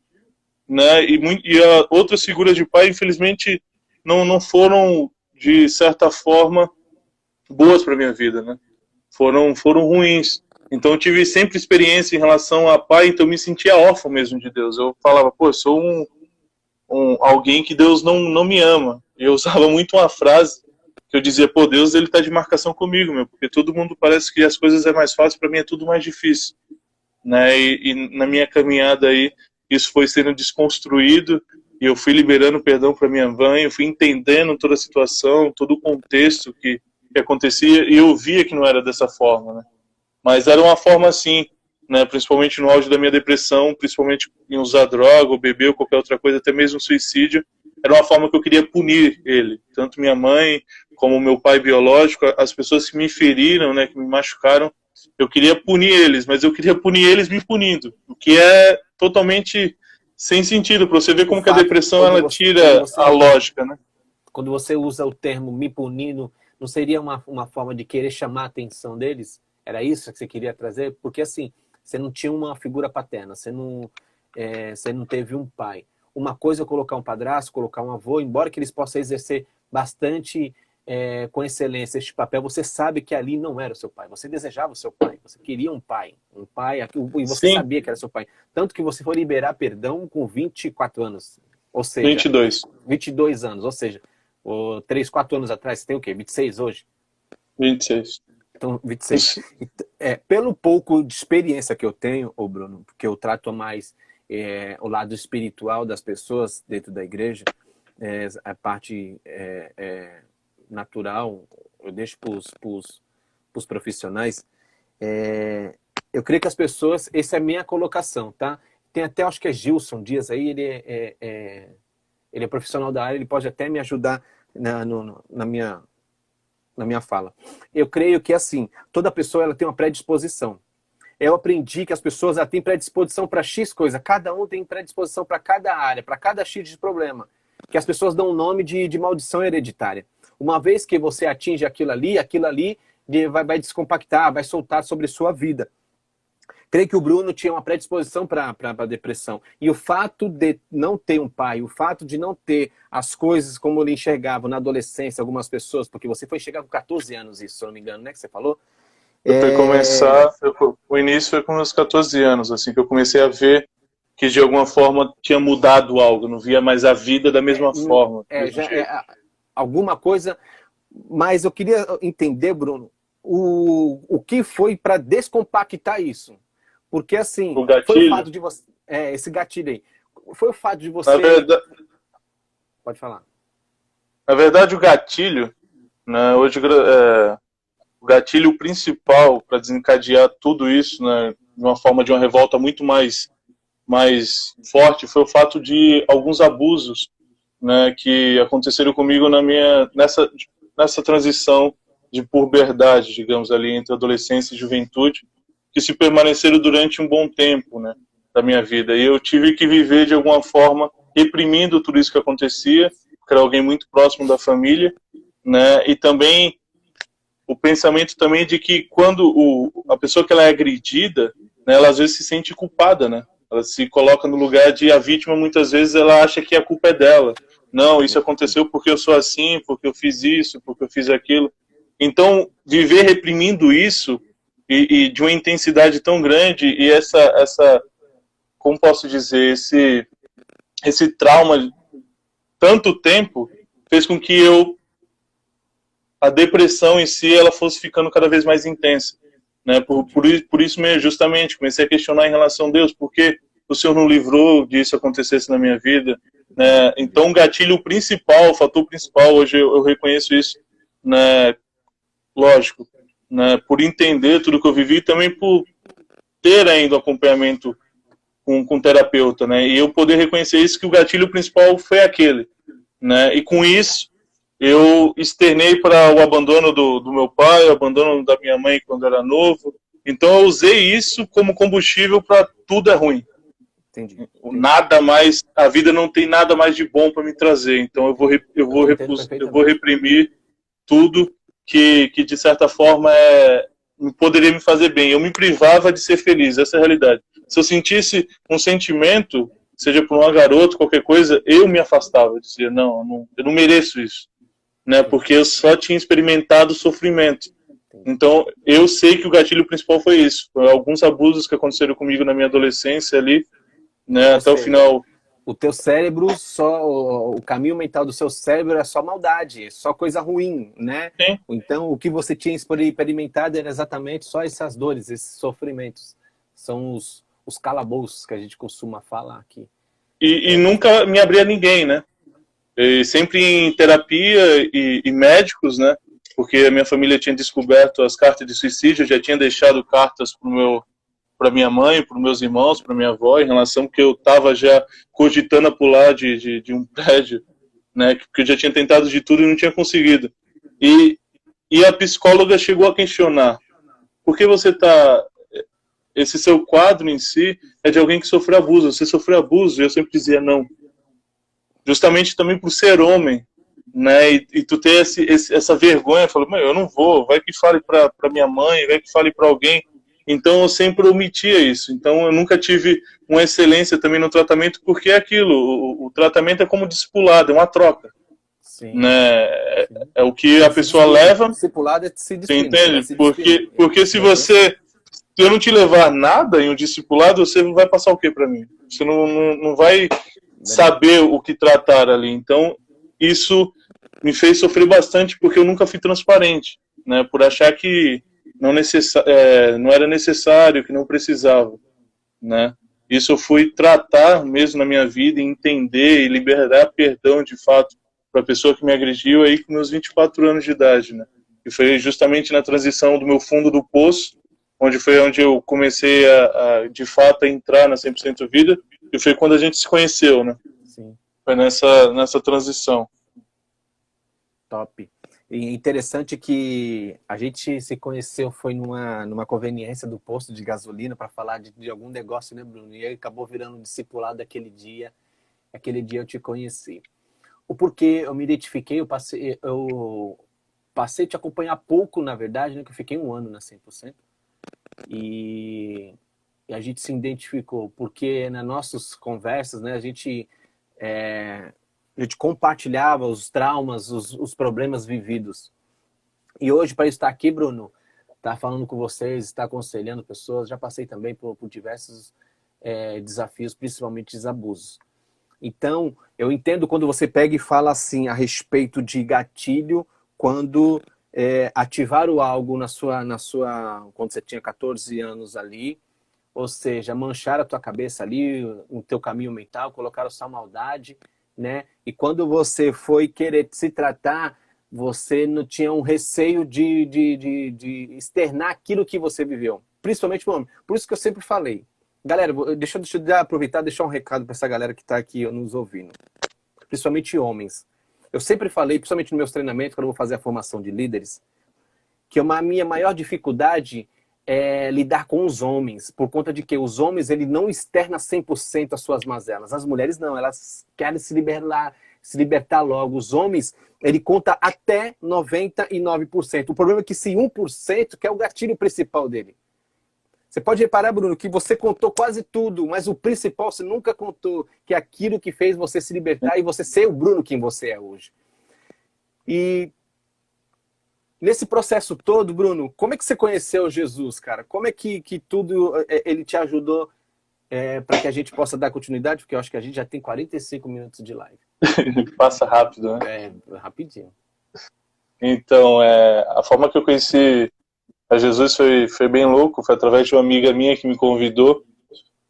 né? E outras figuras de pai, infelizmente, não foram de certa forma boas para minha vida, né? Foram ruins. Então eu tive sempre experiência em relação a pai, então eu me sentia órfão mesmo de Deus. Eu falava, pô, eu sou alguém que Deus não me ama. E eu usava muito uma frase que eu dizia, pô, Deus, ele tá de marcação comigo, meu, porque todo mundo parece que as coisas é mais fácil, para mim é tudo mais difícil, né? E na minha caminhada aí, isso foi sendo desconstruído, e eu fui liberando perdão para minha mãe, eu fui entendendo toda a situação, todo o contexto que acontecia, e eu via que não era dessa forma, né? Mas era uma forma assim, né? Principalmente no auge da minha depressão, principalmente em usar droga, ou beber, ou qualquer outra coisa, até mesmo suicídio, era uma forma que eu queria punir ele, tanto minha mãe como meu pai biológico, as pessoas que me feriram, né, que me machucaram, eu queria punir eles, mas eu queria punir eles me punindo, o que é totalmente sem sentido, para você ver como que a depressão ela tira a lógica, né? Quando você usa o termo me punindo, não seria uma forma de querer chamar a atenção deles? Era isso que você queria trazer? Porque assim, você não tinha uma figura paterna, você não teve um pai. Uma coisa é colocar um padrasto, colocar um avô, embora que eles possam exercer bastante com excelência este papel, você sabe que ali não era o seu pai. Você desejava o seu pai, você queria um pai, e você Sim. sabia que era seu pai. Tanto que você foi liberar perdão com 24 anos, ou seja... 22 anos, ou seja, 3, 4 anos atrás, você tem o quê? 26 hoje? 26. Então, 26. Pelo pouco de experiência que eu tenho, Bruno, porque eu trato mais o lado espiritual das pessoas dentro da igreja, a parte natural, eu deixo para os profissionais. Eu creio que as pessoas, essa é a minha colocação, tá? Tem até, acho que é Gilson Dias aí, ele é profissional da área, ele pode até me ajudar na minha fala. Eu creio que, assim, toda pessoa ela tem uma predisposição. Eu aprendi que as pessoas têm predisposição para X coisa. Cada um tem predisposição para cada área, para cada X de problema. Que as pessoas dão um nome de maldição hereditária. Uma vez que você atinge aquilo ali vai descompactar, vai soltar sobre sua vida. Creio que o Bruno tinha uma predisposição para a depressão. E o fato de não ter um pai, o fato de não ter as coisas como ele enxergava na adolescência, algumas pessoas, porque você foi enxergar com 14 anos isso, se eu não me engano, né, que você falou? O início foi com meus 14 anos, assim, que eu comecei a ver que de alguma forma tinha mudado algo, não via mais a vida da mesma forma. Alguma coisa, mas eu queria entender, Bruno, o que foi para descompactar isso? Porque assim, foi o fato de você... esse gatilho aí. Foi o fato de você... Pode falar. Na verdade, o gatilho, né, hoje... O gatilho principal para desencadear tudo isso, né, de uma forma de uma revolta muito mais forte, foi o fato de alguns abusos, né, que aconteceram comigo nessa transição de puberdade, digamos, ali entre adolescência e juventude, que se permaneceram durante um bom tempo, né, da minha vida. E eu tive que viver de alguma forma reprimindo tudo isso que acontecia, porque era alguém muito próximo da família, né, e também o pensamento também de que quando a pessoa que ela é agredida, né, ela às vezes se sente culpada, né? Ela se coloca no lugar de a vítima, muitas vezes ela acha que a culpa é dela. Não, isso aconteceu porque eu sou assim, porque eu fiz isso, porque eu fiz aquilo. Então, viver reprimindo isso e de uma intensidade tão grande e essa como posso dizer, esse trauma de tanto tempo fez com que a depressão em si ela fosse ficando cada vez mais intensa, né? Por isso mesmo, justamente, comecei a questionar em relação a Deus, por que o Senhor não livrou disso acontecesse na minha vida, né? Então, o gatilho principal, o fator principal, hoje eu reconheço isso, né? Lógico, né? Por entender tudo que eu vivi, e também por ter ainda um acompanhamento com terapeuta, né? E eu poder reconhecer isso, que o gatilho principal foi aquele, né? E com isso, eu externei para o abandono do meu pai, o abandono da minha mãe quando era novo. Então eu usei isso como combustível para tudo é ruim. Entendi. Nada mais, a vida não tem nada mais de bom para me trazer. Então eu vou reprimir tudo que de certa forma poderia me fazer bem. Eu me privava de ser feliz, essa é a realidade. Se eu sentisse um sentimento, seja por uma garota, qualquer coisa, eu me afastava. Eu dizia, não, eu não mereço isso, né? Porque eu só tinha experimentado sofrimento. Então, eu sei que o gatilho principal foi isso. Foi alguns abusos que aconteceram comigo na minha adolescência ali, né? Até o final. O teu cérebro, o caminho mental do seu cérebro é só maldade, é só coisa ruim, né? Sim. Então, o que você tinha experimentado era exatamente só essas dores, esses sofrimentos. São os calabouços que a gente costuma falar aqui. E nunca me abria a ninguém, né? E sempre em terapia e médicos, né? Porque a minha família tinha descoberto as cartas de suicídio, eu já tinha deixado cartas para minha mãe, para meus irmãos, para minha avó, em relação que eu estava já cogitando a pular de um prédio, né? Porque eu já tinha tentado de tudo e não tinha conseguido. E a psicóloga chegou a questionar: por que você está... Esse seu quadro em si é de alguém que sofreu abuso. Você sofreu abuso? E eu sempre dizia não. Justamente também por ser homem, né? E tu ter essa vergonha, falou, eu não vou, vai que fale para minha mãe, vai que fale para alguém. Então eu sempre omitia isso. Então eu nunca tive uma excelência também no tratamento, porque é aquilo, o tratamento é como discipulado, é uma troca. Sim. Né? É o que a pessoa leva. Discipulado é se disciplina. Você entende? Porque se eu não te levar nada em um discipulado, você vai passar o que para mim? Você não vai saber o que tratar ali. Então, isso me fez sofrer bastante, porque eu nunca fui transparente, né? Por achar que não era necessário, que não precisava, né? Isso eu fui tratar mesmo na minha vida, entender e liberar perdão de fato para a pessoa que me agrediu aí com meus 24 anos de idade, né? E foi justamente na transição do meu fundo do poço, onde eu comecei de fato a entrar na 100% Vida, e foi quando a gente se conheceu, né? Sim. Foi nessa transição. Top. E interessante que a gente se conheceu, foi numa conveniência do posto de gasolina para falar de algum negócio, né, Bruno? E aí acabou virando discipulado aquele dia eu te conheci. O porquê eu me identifiquei, eu passei a te acompanhar pouco, na verdade, né, que eu fiquei 1 ano na 100%. E a gente se identificou, porque nas nossas conversas, né, a gente compartilhava os traumas, os problemas vividos. E hoje, para estar aqui, Bruno, estar falando com vocês, estar aconselhando pessoas, já passei também por diversos desafios, principalmente os abusos. Então, eu entendo quando você pega e fala assim a respeito de gatilho, quando ativaram algo quando você tinha 14 anos ali, ou seja, mancharam a tua cabeça ali, o teu caminho mental, colocaram sua maldade, né? E quando você foi querer se tratar, você não tinha um receio de externar aquilo que você viveu, principalmente para o homem. Por isso que eu sempre falei, galera, deixa eu aproveitar e deixar um recado para essa galera que está aqui nos ouvindo, principalmente homens. Eu sempre falei, principalmente nos meus treinamentos, quando eu vou fazer a formação de líderes, que a minha maior dificuldade é lidar com os homens, por conta de que os homens ele não externa 100% as suas mazelas. As mulheres não, elas querem se libertar logo. Os homens, ele conta até 99%. O problema é que esse 1% que é o gatilho principal dele. Você pode reparar, Bruno, que você contou quase tudo, mas o principal você nunca contou, que é aquilo que fez você se libertar e você ser o Bruno quem você é hoje. E nesse processo todo, Bruno, como é que você conheceu Jesus, cara? Como é que tudo ele te ajudou para que a gente possa dar continuidade? Porque eu acho que a gente já tem 45 minutos de live. Passa rápido, né? Rapidinho. Então, a forma que eu conheci a Jesus foi bem louco, foi através de uma amiga minha que me convidou,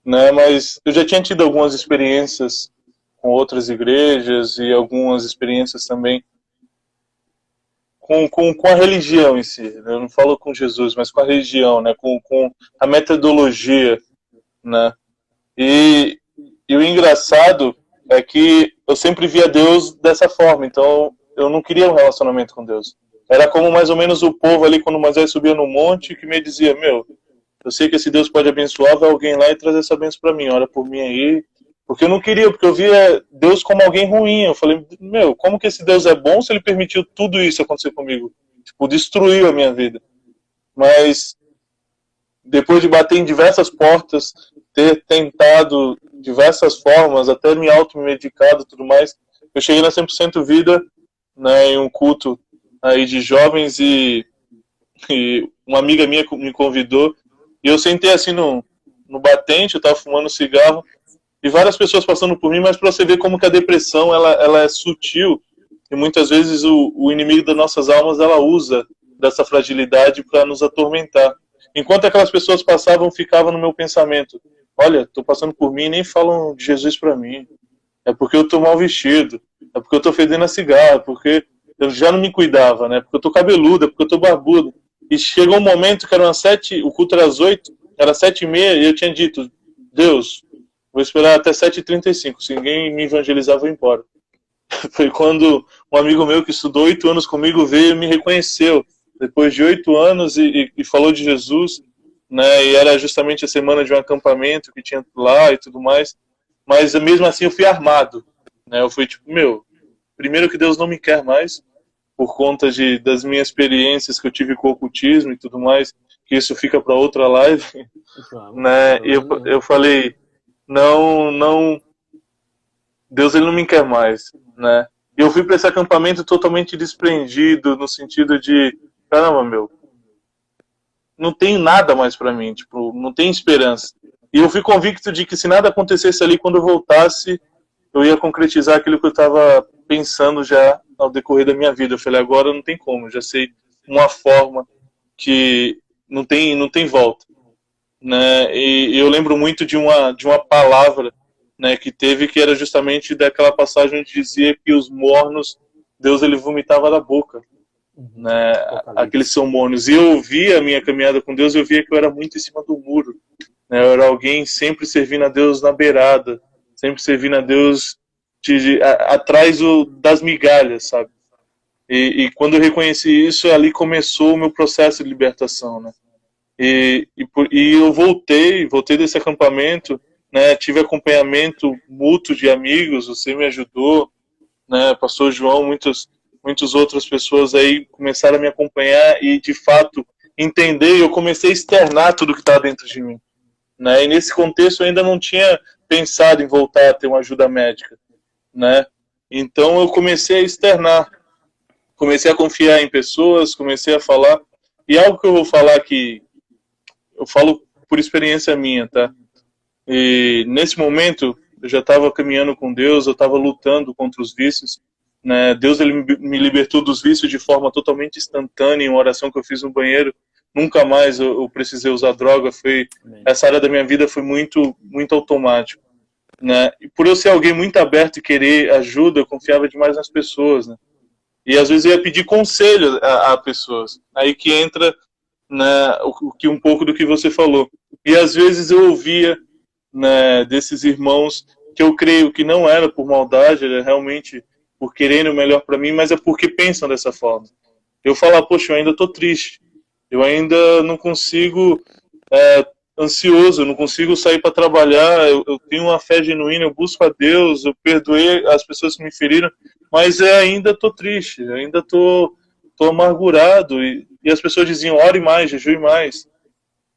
né? Mas eu já tinha tido algumas experiências com outras igrejas e algumas experiências também com a religião em si. Eu não falo com Jesus, mas com a religião, né? Com a metodologia, né? E, e o engraçado é que eu sempre via Deus dessa forma, então eu não queria um relacionamento com Deus. Era como mais ou menos o povo ali quando Moisés subia no monte que me dizia, meu, eu sei que esse Deus pode abençoar, vai alguém lá e trazer essa bênção para mim, ora por mim aí. Porque eu não queria, porque eu via Deus como alguém ruim. Eu falei, meu, como que esse Deus é bom se ele permitiu tudo isso acontecer comigo? Tipo, destruiu a minha vida. Mas depois de bater em diversas portas, ter tentado diversas formas, até me automedicado e tudo mais, eu cheguei na 100% Vida, né, em um culto aí de jovens e uma amiga minha me convidou e eu sentei assim no batente, eu estava fumando cigarro e várias pessoas passando por mim, mas para você ver como que a depressão ela é sutil e muitas vezes o inimigo das nossas almas ela usa dessa fragilidade para nos atormentar. Enquanto aquelas pessoas passavam, ficava no meu pensamento, olha, estou passando por mim e nem falam de Jesus para mim. É porque eu estou mal vestido, é porque eu estou fedendo a cigarro, porque eu já não me cuidava, né? Porque eu estou cabeludo, é porque eu estou barbudo. E chegou um momento que eram as 7, o culto era às 8, era 7h30, e eu tinha dito, Deus, vou esperar até 7h35, se ninguém me evangelizar, eu vou embora. Foi quando um amigo meu que estudou 8 anos comigo veio e me reconheceu, depois de 8 anos, e falou de Jesus, né? E era justamente a semana de um acampamento que tinha lá e tudo mais. Mas mesmo assim eu fui armado, né? Eu fui tipo, meu, primeiro que Deus não me quer mais, por conta das minhas experiências que eu tive com o ocultismo e tudo mais, que isso fica para outra live, né? E eu falei, não, Deus ele não me quer mais, né? E eu fui para esse acampamento totalmente desprendido, no sentido de, caramba, meu, não tem nada mais para mim, tipo, não tem esperança. E eu fui convicto de que se nada acontecesse ali, quando eu voltasse, eu ia concretizar aquilo que eu estava pensando já ao decorrer da minha vida. Eu falei, agora não tem como, já sei uma forma que não tem volta, né? E eu lembro muito de uma palavra, né, que teve, que era justamente daquela passagem onde dizia que os mornos, Deus ele vomitava da boca, né, aqueles são mornos. E eu via a minha caminhada com Deus, eu via que eu era muito em cima do muro, né? Eu era alguém sempre servindo a Deus na beirada, sempre servindo a Deus atrás das migalhas, sabe? E quando eu reconheci isso, ali começou o meu processo de libertação, né? E eu voltei desse acampamento, né? Tive acompanhamento mútuo de amigos, você me ajudou, né? Pastor João, muitas outras pessoas aí começaram a me acompanhar e, de fato, entender, e eu comecei a externar tudo que está dentro de mim, né? E nesse contexto eu ainda não tinha pensado em voltar a ter uma ajuda médica, né? Então eu comecei a externar, comecei a confiar em pessoas, comecei a falar, e algo que eu vou falar que eu falo por experiência minha, tá? E nesse momento eu já estava caminhando com Deus, eu estava lutando contra os vícios, né? Deus ele me libertou dos vícios de forma totalmente instantânea, em uma oração que eu fiz no banheiro. Nunca mais eu precisei usar droga. Essa área da minha vida foi muito automático, né? E por eu ser alguém muito aberto e querer ajuda, eu confiava demais nas pessoas, né? E às vezes eu ia pedir conselho a pessoas. Aí que entra, né, um pouco do que você falou. E às vezes eu ouvia, né, desses irmãos que eu creio que não era por maldade, era realmente por quererem o melhor para mim, mas é porque pensam dessa forma. Eu falo, poxa, eu ainda estou triste, eu ainda não consigo, ansioso, eu não consigo sair para trabalhar, eu tenho uma fé genuína, eu busco a Deus, eu perdoei as pessoas que me feriram, mas ainda estou triste, ainda estou amargurado. E as pessoas diziam, ore mais, jejue mais.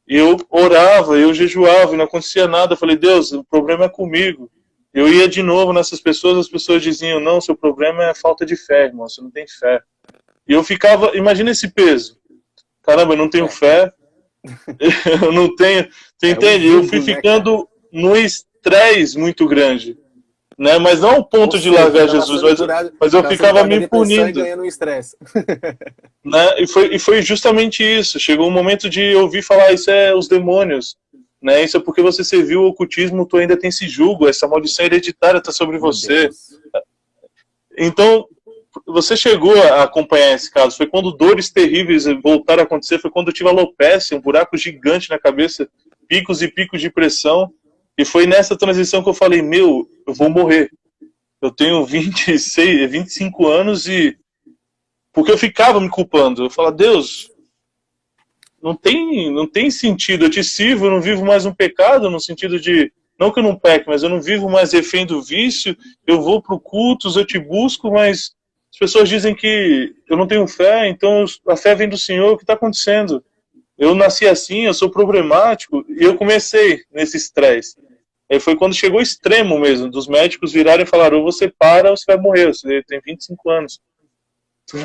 E eu orava, eu jejuava e não acontecia nada. Eu falei, Deus, o problema é comigo. Eu ia de novo nessas pessoas, as pessoas diziam, não, seu problema é falta de fé, irmão, você não tem fé. E eu ficava, imagina esse peso. Caramba, eu não tenho fé, eu não tenho, você entende? Eu fui ficando no estresse muito grande, né? Mas não ao ponto de largar Jesus, mas eu ficava me punindo. Ganhando estresse. Né? E foi justamente isso. Chegou um momento de ouvir falar, isso é os demônios, né? Isso é porque você serviu o ocultismo, tu ainda tem esse jugo, essa maldição hereditária está sobre você. Então, você chegou a acompanhar esse caso. Foi quando dores terríveis voltaram a acontecer, foi quando eu tive alopecia, um buraco gigante na cabeça, picos e picos de pressão. E foi nessa transição que eu falei, meu, eu vou morrer. Eu tenho 25 anos e... Porque eu ficava me culpando. Eu falava, Deus, não tem sentido. Eu te sirvo, eu não vivo mais um pecado, no sentido de... Não que eu não peque, mas eu não vivo mais refém do vício. Eu vou para cultos, eu te busco, mas as pessoas dizem que eu não tenho fé, então a fé vem do Senhor. O que está acontecendo? Eu nasci assim, eu sou problemático. E eu comecei nesse estresse. Aí foi quando chegou o extremo mesmo, dos médicos virarem e falaram, ou você para ou você vai morrer, você tem 25 anos.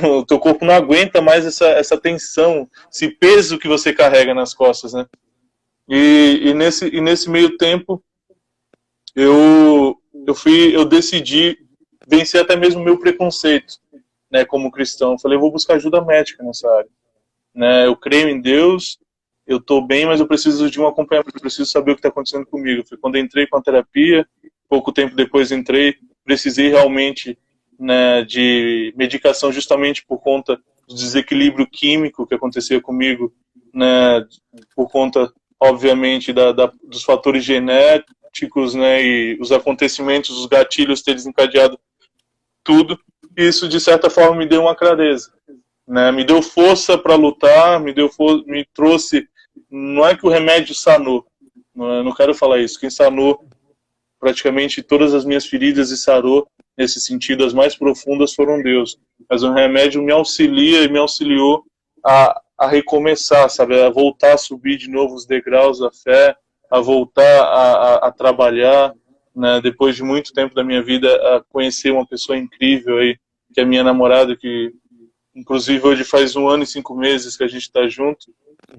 O teu corpo não aguenta mais essa tensão, esse peso que você carrega nas costas, né? E nesse meio tempo, eu decidi vencer até mesmo o meu preconceito, né, como cristão. Eu falei, eu vou buscar ajuda médica nessa área. Né? Eu creio em Deus, eu estou bem, mas eu preciso de um acompanhamento, eu preciso saber o que está acontecendo comigo. Foi quando eu entrei com a terapia, pouco tempo depois precisei realmente, né, de medicação justamente por conta do desequilíbrio químico que acontecia comigo, né, por conta, obviamente, dos fatores genéticos, né, e os acontecimentos, os gatilhos ter desencadeado tudo. Isso, de certa forma, me deu uma clareza. Né, me deu força para lutar, me trouxe, não é que o remédio sanou, não quero falar isso, quem sanou praticamente todas as minhas feridas e sarou nesse sentido, as mais profundas foram Deus, mas o remédio me auxilia e me auxiliou a recomeçar, sabe, a voltar a subir de novo os degraus da fé, a voltar a trabalhar, né, depois de muito tempo da minha vida, a conhecer uma pessoa incrível aí, que é a minha namorada, que inclusive hoje faz 1 ano e 5 meses que a gente está junto,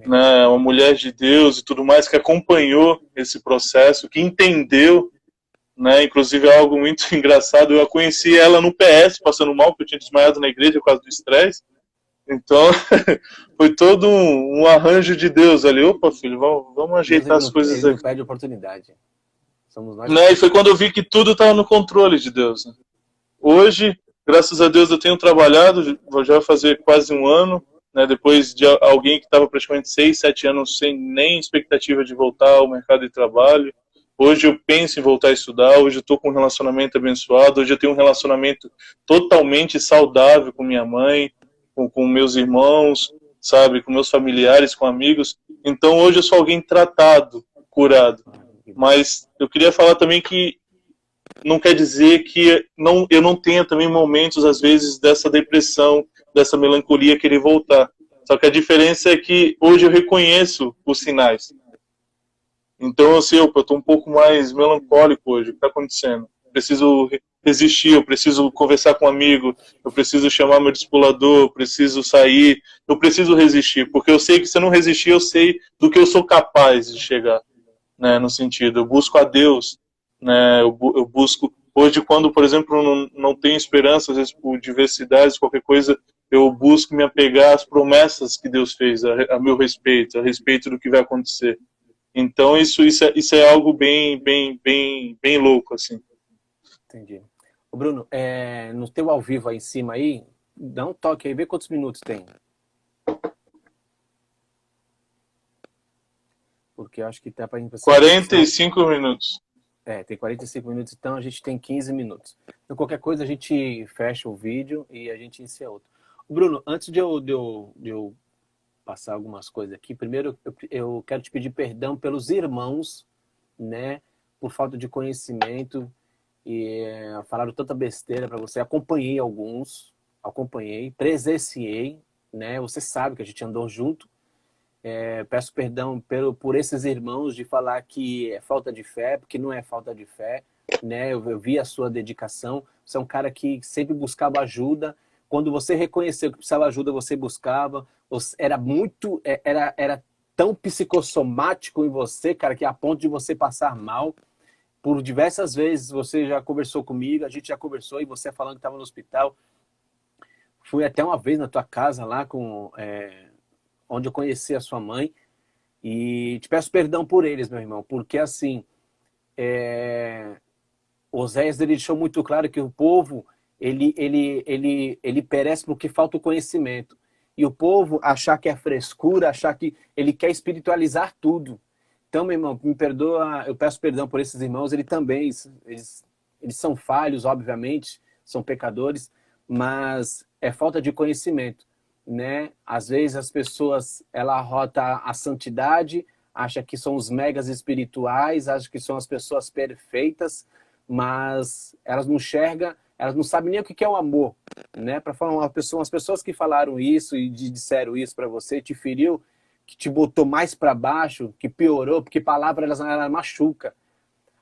né, uma mulher de Deus e tudo mais, que acompanhou esse processo, que entendeu, né, inclusive é algo muito engraçado, eu conheci ela no PS, passando mal, porque eu tinha desmaiado na igreja por causa do estresse, então foi todo um arranjo de Deus ali, opa filho, vamos ajeitar as coisas aqui. Ele aqui. não perde oportunidade. Somos nós. Né, e foi quando eu vi que tudo estava no controle de Deus, né. Hoje, graças a Deus, eu tenho trabalhado, já vai fazer quase 1 ano, né, depois de alguém que estava praticamente 6, 7 anos sem nem expectativa de voltar ao mercado de trabalho. Hoje eu penso em voltar a estudar, hoje eu estou com um relacionamento abençoado, hoje eu tenho um relacionamento totalmente saudável com minha mãe, com meus irmãos, sabe, com meus familiares, com amigos. Então hoje eu sou alguém tratado, curado. Mas eu queria falar também que não quer dizer que eu não tenha também momentos, às vezes, dessa depressão, dessa melancolia, querer voltar. Só que a diferença é que hoje eu reconheço os sinais. Então, eu estou um pouco mais melancólico hoje. O que está acontecendo? Eu preciso resistir, eu preciso conversar com um amigo, eu preciso chamar meu discipulador, eu preciso sair, eu preciso resistir. Porque eu sei que se eu não resistir, eu sei do que eu sou capaz de chegar. Né, no sentido, eu busco a Deus, né, eu busco, hoje quando, por exemplo, não tenho esperança, às vezes por diversidades, qualquer coisa, eu busco me apegar às promessas que Deus fez, a meu respeito, a respeito do que vai acontecer. Então isso é algo bem louco, assim. Entendi. Ô Bruno, no teu ao vivo aí em cima aí, dá um toque aí, vê quantos minutos tem. Porque eu acho que tá para 45 minutos. Tem 45 minutos, então a gente tem 15 minutos. Então qualquer coisa a gente fecha o vídeo e a gente inicia outro. Bruno, antes de eu passar algumas coisas aqui, primeiro eu quero te pedir perdão pelos irmãos, né, por falta de conhecimento e falaram tanta besteira para você. Acompanhei alguns, presenciei, né, você sabe que a gente andou junto. Peço perdão por esses irmãos de falar que é falta de fé, porque não é falta de fé, né? Eu vi a sua dedicação, você é um cara que sempre buscava ajuda, quando você reconheceu que precisava de ajuda, você buscava, era tão psicossomático em você, cara, que a ponto de você passar mal, por diversas vezes você já conversou comigo, a gente já conversou e você falando que estava no hospital, fui até uma vez na tua casa lá onde eu conheci a sua mãe, e te peço perdão por eles, meu irmão, porque assim, Oséias ele deixou muito claro que o povo, ele perece porque falta o conhecimento, e o povo achar que é frescura, achar que ele quer espiritualizar tudo. Então, meu irmão, me perdoa, eu peço perdão por esses irmãos, eles são falhos, obviamente, são pecadores, mas é falta de conhecimento, né? Às vezes as pessoas, ela arrota a santidade, acha que são os megas espirituais, acha que são as pessoas perfeitas, mas elas não enxergam, elas não sabem nem o que é o amor, né? Para falar umas pessoas que falaram isso e disseram isso para você, te feriu, que te botou mais para baixo, que piorou, porque palavra ela machuca.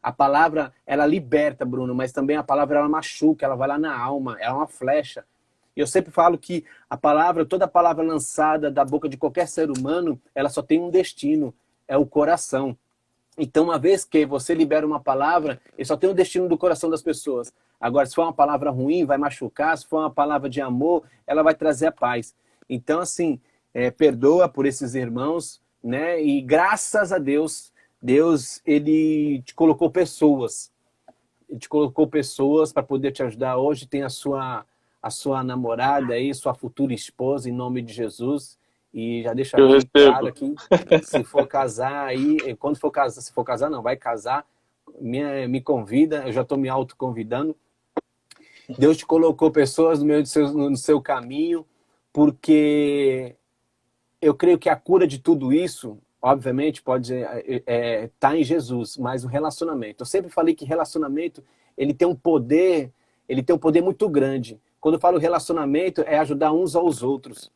A palavra, ela liberta, Bruno, mas também a palavra, ela machuca, ela vai lá na alma, ela é uma flecha. E eu sempre falo que a palavra, toda palavra lançada da boca de qualquer ser humano, ela só tem um destino, é o coração. Então, uma vez que você libera uma palavra, ele só tem um destino do coração das pessoas. Agora, se for uma palavra ruim, vai machucar, se for uma palavra de amor, ela vai trazer a paz. Então, assim, perdoa por esses irmãos, né? E graças a Deus, Deus, ele te colocou pessoas. Ele te colocou pessoas para poder te ajudar. Hoje tem a sua namorada aí, sua futura esposa, em nome de Jesus. E já deixa Eu bem claro recebo. aqui, se for casar aí, quando for casar, se for casar não, vai casar, me convida, eu já estou me autoconvidando. Deus te colocou pessoas no seu caminho, porque eu creio que a cura de tudo isso, obviamente, pode tá em Jesus, mas o relacionamento. Eu sempre falei que relacionamento, ele tem um poder muito grande. Quando eu falo relacionamento, é ajudar uns aos outros.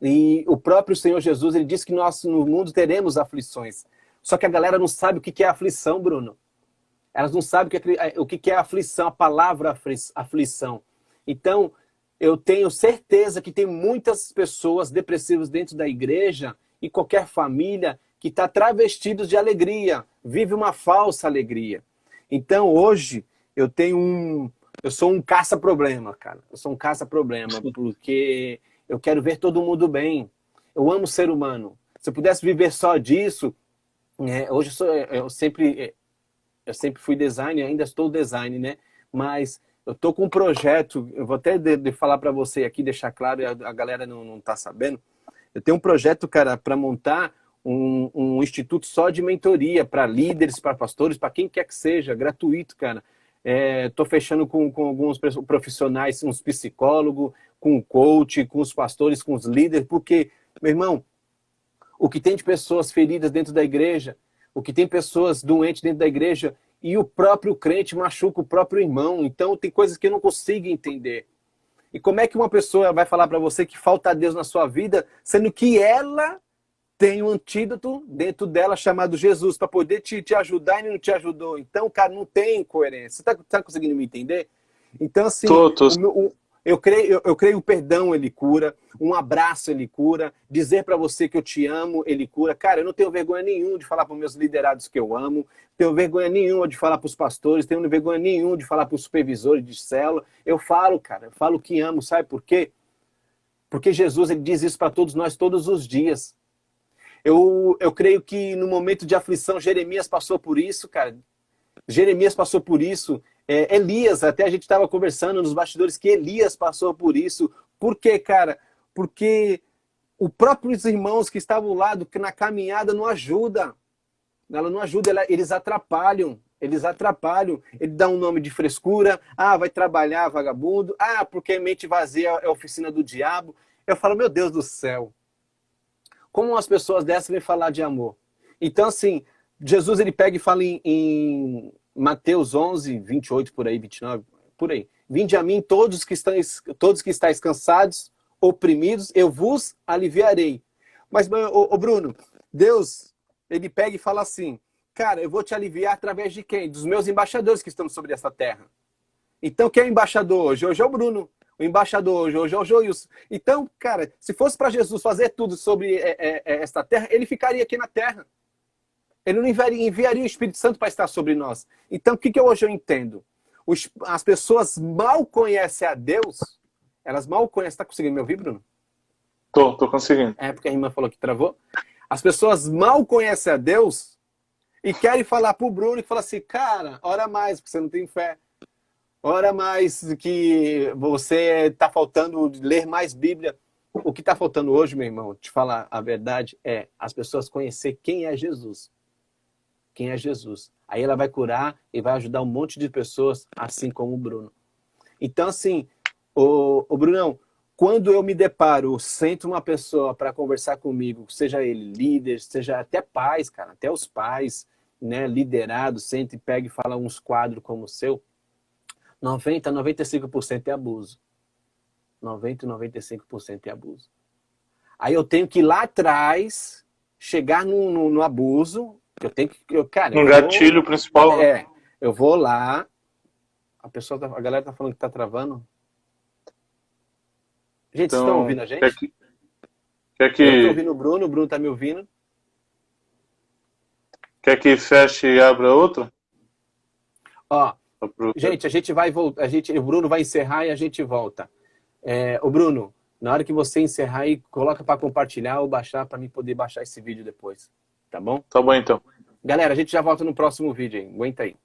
E o próprio Senhor Jesus, ele disse que nós no mundo teremos aflições. Só que a galera não sabe o que é aflição, Bruno. Elas não sabem o que é aflição, a palavra aflição. Então, eu tenho certeza que tem muitas pessoas depressivas dentro da igreja e qualquer família que está travestidos de alegria, vive uma falsa alegria. Então, hoje, eu sou um caça-problema, cara. Eu sou um caça-problema, porque eu quero ver todo mundo bem. Eu amo ser humano. Se eu pudesse viver só disso, hoje eu sempre fui designer, ainda estou design, né? Mas eu estou com um projeto, eu vou até falar para você aqui, deixar claro, a galera não está sabendo. Eu tenho um projeto, cara, para montar um instituto só de mentoria para líderes, para pastores, para quem quer que seja, gratuito, cara. Estou fechando com alguns profissionais, uns psicólogos, com o coach, com os pastores, com os líderes, porque, meu irmão, o que tem de pessoas feridas dentro da igreja, o que tem pessoas doentes dentro da igreja, e o próprio crente machuca o próprio irmão. Então, tem coisas que eu não consigo entender. E como é que uma pessoa vai falar para você que falta Deus na sua vida, sendo que ela tem um antídoto dentro dela chamado Jesus, para poder te ajudar e ele não te ajudou. Então, cara, não tem coerência. Você tá conseguindo me entender? Então, assim, Tô. eu creio o perdão, ele cura. Um abraço, ele cura. Dizer para você que eu te amo, ele cura. Cara, eu não tenho vergonha nenhuma de falar para os meus liderados que eu amo. Tenho vergonha nenhuma de falar para os pastores. Tenho vergonha nenhuma de falar para os supervisores de célula. Eu falo, cara, eu falo que amo. Sabe por quê? Porque Jesus, ele diz isso para todos nós todos os dias. Eu creio que no momento de aflição, Jeremias passou por isso, cara. Jeremias passou por isso. Elias, até a gente estava conversando nos bastidores que Elias passou por isso. Por quê, cara? Porque os próprios irmãos que estavam lá na caminhada não ajudam. Ela não ajuda, eles atrapalham. Eles atrapalham. Ele dá um nome de frescura. Ah, vai trabalhar, vagabundo. Ah, porque mente vazia é a oficina do diabo. Eu falo, meu Deus do céu. Como as pessoas dessas vêm falar de amor? Então, assim, Jesus, ele pega e fala em Mateus 11, 28, por aí, 29, por aí. Vinde a mim todos que estáis cansados, oprimidos, eu vos aliviarei. Mas, Bruno, Deus, ele pega e fala assim, cara, eu vou te aliviar através de quem? Dos meus embaixadores que estão sobre essa terra. Então, quem é o embaixador hoje? Hoje é o Bruno. O embaixador hoje é o Joilson. Então, cara, se fosse para Jesus fazer tudo sobre esta terra, ele ficaria aqui na terra. Ele não enviaria o Espírito Santo para estar sobre nós. Então, o que hoje eu entendo? As pessoas mal conhecem a Deus, elas mal conhecem... Tá conseguindo me ouvir, Bruno? Tô conseguindo. Porque a irmã falou que travou. As pessoas mal conhecem a Deus e querem falar pro Bruno e falar assim, cara, ora mais, porque você não tem fé. Ora mais que você está faltando ler mais Bíblia. O que está faltando hoje, meu irmão, te falar a verdade, é as pessoas conhecer quem é Jesus. quem é Jesus. Aí ela vai curar e vai ajudar um monte de pessoas, assim como o Bruno. Então, assim, o Brunão, quando eu me deparo, sento uma pessoa para conversar comigo, seja ele líder, seja até pais, cara, até os pais, né, liderados, senta e pega e fala uns quadros como o seu, 90, 95% é abuso. 90, 95% é abuso. Aí eu tenho que ir lá atrás, chegar no abuso, eu tenho que, cara, Um gatilho principal, né? eu vou lá, a galera tá falando que tá travando. Gente, vocês estão Então, ouvindo a quer gente? que, quer Eu tô que, ouvindo o Bruno tá me ouvindo. quer que feche e abra outra? Ó, gente, a gente vai voltar, o Bruno vai encerrar e a gente volta. O Bruno, na hora que você encerrar aí, coloca para compartilhar ou baixar para mim poder baixar esse vídeo depois, tá bom? Tá bom, então. Galera, a gente já volta no próximo vídeo, hein? Aguenta aí.